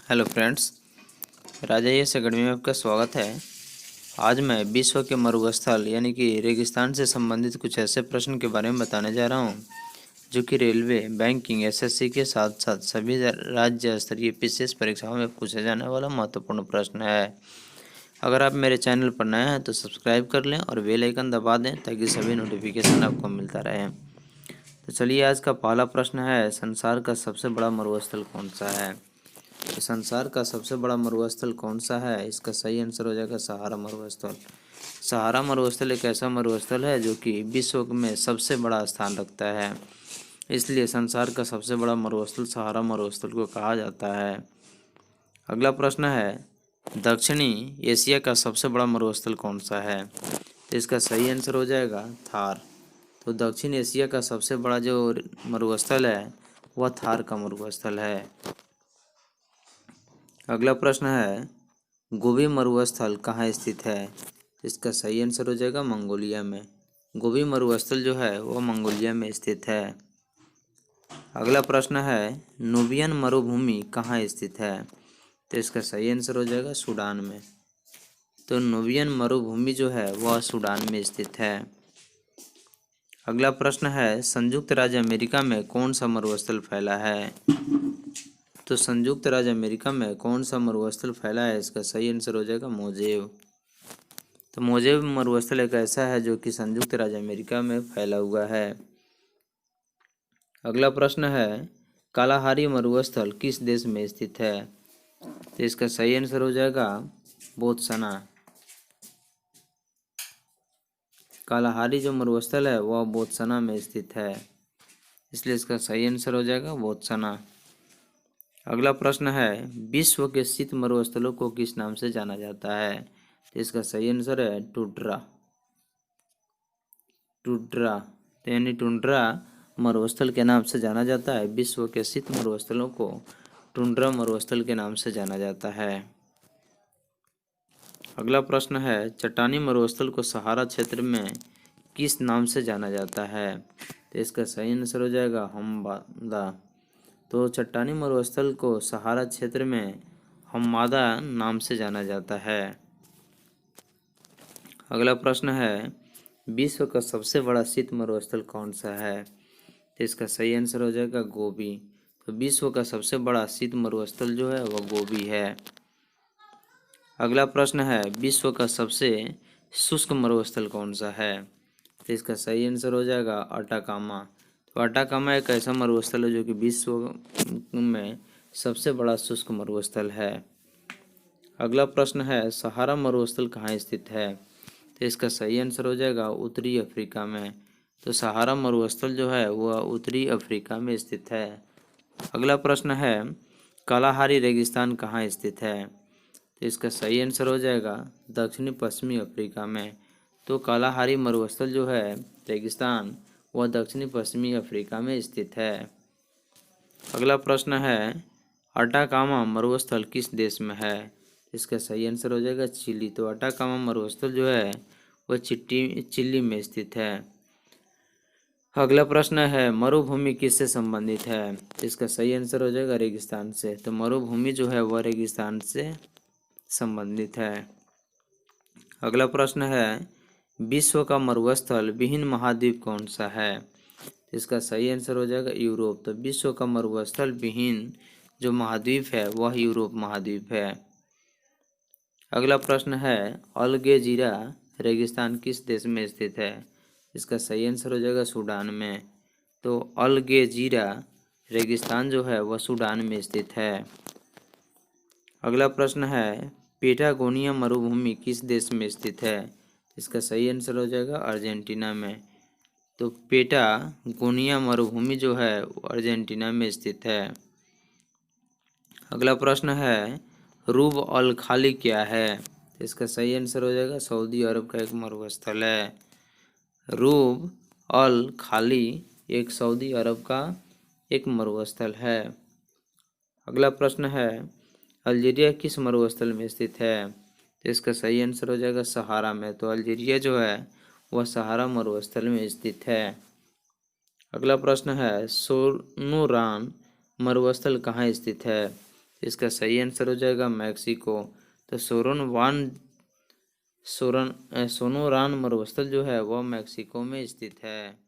Hello friends, राजा yes academy में आपका स्वागत है। आज मैं विश्व के मरुस्थल यानी कि रेगिस्तान से संबंधित कुछ ऐसे प्रश्न के बारे में बताने जा रहा हूं, जो कि रेलवे, बैंकिंग, एसएससी के साथ साथ सभी राज्य स्तरीय विशेष परीक्षाओं में पूछे जाने वाला महत्वपूर्ण प्रश्न है। अगर आप मेरे चैनल पर नए हैं तो सब्सक्राइब कर लें और बेल आइकन दबा दें ताकि सभी नोटिफिकेशन आपको मिलता रहे। तो चलिए, आज का पहला प्रश्न है, संसार का सबसे बड़ा मरुस्थल कौन सा है? तो संसार का सबसे बड़ा मरुस्थल कौन सा है? इसका सही आंसर हो जाएगा सहारा मरुस्थल। सहारा मरुस्थल एक ऐसा मरुस्थल है जो कि विश्व में सबसे बड़ा स्थान रखता है, इसलिए संसार का सबसे बड़ा मरुस्थल सहारा मरुस्थल को कहा जाता है। अगला प्रश्न है, दक्षिणी एशिया का सबसे बड़ा मरुस्थल कौन सा है? तो इसका सही आंसर हो जाएगा थार। तो दक्षिण एशिया का सबसे बड़ा जो मरुस्थल है वह थार का मरुस्थल है। अगला प्रश्न है, गोबी मरुस्थल कहाँ स्थित है? इसका सही आंसर हो जाएगा मंगोलिया में। गोबी मरुस्थल जो है वह मंगोलिया में स्थित है। अगला प्रश्न है, नुबियन मरुभूमि कहाँ स्थित है? तो इसका सही आंसर हो जाएगा सूडान में। तो नुबियन मरुभूमि जो है वह सूडान में स्थित है। अगला प्रश्न है, संयुक्त राज्य अमेरिका में कौन सा मरुस्थल फैला है? तो संयुक्त राज्य अमेरिका में कौन सा मरुस्थल फैला है? इसका सही आंसर हो जाएगा मोजेव। तो मोजेव मरुस्थल एक ऐसा है जो कि संयुक्त राज्य अमेरिका में फैला हुआ है। अगला प्रश्न है, कालाहारी मरुस्थल किस देश में स्थित है? तो इसका सही आंसर हो जाएगा बोत्सवाना। कालाहारी जो मरुस्थल है वह बोत्सवाना में स्थित है, इसलिए इसका सही आंसर हो जाएगा बोत्सवाना। अगला प्रश्न है, विश्व के शीत मरुस्थलों को किस नाम से जाना जाता है? तो इसका सही आंसर है टुंड्रा। टुंड्रा तो यानी टुंड्रा मरुस्थल के नाम से जाना जाता है। विश्व के शीत मरुस्थलों को टुंड्रा मरुस्थल के नाम से जाना जाता है। अगला प्रश्न है, चट्टानी मरुस्थल को सहारा क्षेत्र में किस नाम से जाना जाता है? तो इसका सही आंसर हो जाएगा हमबादा। तो चट्टानी मरुस्थल को सहारा क्षेत्र में हमबादा नाम से जाना जाता है। अगला प्रश्न है, विश्व का सबसे बड़ा शीत मरुस्थल कौन सा है? तो इसका सही आंसर हो जाएगा गोबी। तो विश्व का सबसे बड़ा शीत मरुस्थल जो है वह गोबी है। अगला प्रश्न है, विश्व का सबसे शुष्क मरुस्थल कौन सा है? तो इसका सही आंसर हो जाएगा अटाकामा। तो अटाकामा एक ऐसा मरुस्थल है जो कि विश्व में सबसे बड़ा शुष्क मरुस्थल है। अगला प्रश्न है, सहारा मरुस्थल कहाँ स्थित है? तो इसका सही आंसर हो जाएगा उत्तरी अफ्रीका में। तो सहारा मरुस्थल जो है वह उत्तरी अफ्रीका में स्थित है। अगला प्रश्न है, कालाहारी रेगिस्तान कहाँ स्थित है? तो इसका सही आंसर हो जाएगा दक्षिणी पश्चिमी अफ्रीका में। तो कालाहारी मरुस्थल जो है रेगिस्तान वह दक्षिणी पश्चिमी अफ्रीका में स्थित है। अगला प्रश्न है, अटाकामा मरुस्थल किस देश में है? इसका सही आंसर हो जाएगा चिली। तो अटाकामा मरुस्थल जो है वह चिली में स्थित है। अगला प्रश्न है, मरुभूमि किससे संबंधित है? इसका सही आंसर हो जाएगा रेगिस्तान से। तो मरुभूमि जो है वह रेगिस्तान से संबंधित है। अगला प्रश्न है, विश्व का मरुस्थल विहीन महाद्वीप कौन सा है? इसका सही आंसर हो जाएगा यूरोप। तो विश्व का मरुस्थल विहीन जो महाद्वीप है वह यूरोप महाद्वीप है। अगला प्रश्न है, अलगेजीरा रेगिस्तान किस देश में स्थित है? इसका सही आंसर हो जाएगा सूडान में। तो अलगेजीरा रेगिस्तान जो है वह सूडान में स्थित है। अगला प्रश्न है, पेटागोनिया मरुभूमि किस देश में स्थित है? इसका सही आंसर हो जाएगा अर्जेंटीना में। तो पेटागोनिया मरुभूमि जो है वो अर्जेंटीना में स्थित है। अगला प्रश्न है, रूब अल खाली क्या है? तो इसका सही आंसर हो जाएगा सऊदी अरब का एक मरुस्थल है। रूब अल खाली एक सऊदी अरब का एक मरुस्थल है। अगला प्रश्न है, अल्जीरिया किस मरुस्थल में स्थित है? तो इसका सही आंसर हो जाएगा सहारा में। तो अल्जीरिया जो है वह सहारा मरुस्थल में स्थित है। अगला प्रश्न है, सोनुरान मरुस्थल कहाँ स्थित है? इसका सही आंसर हो जाएगा मैक्सिको। तो सोनोरान मरुस्थल जो है वह मैक्सिको में स्थित है।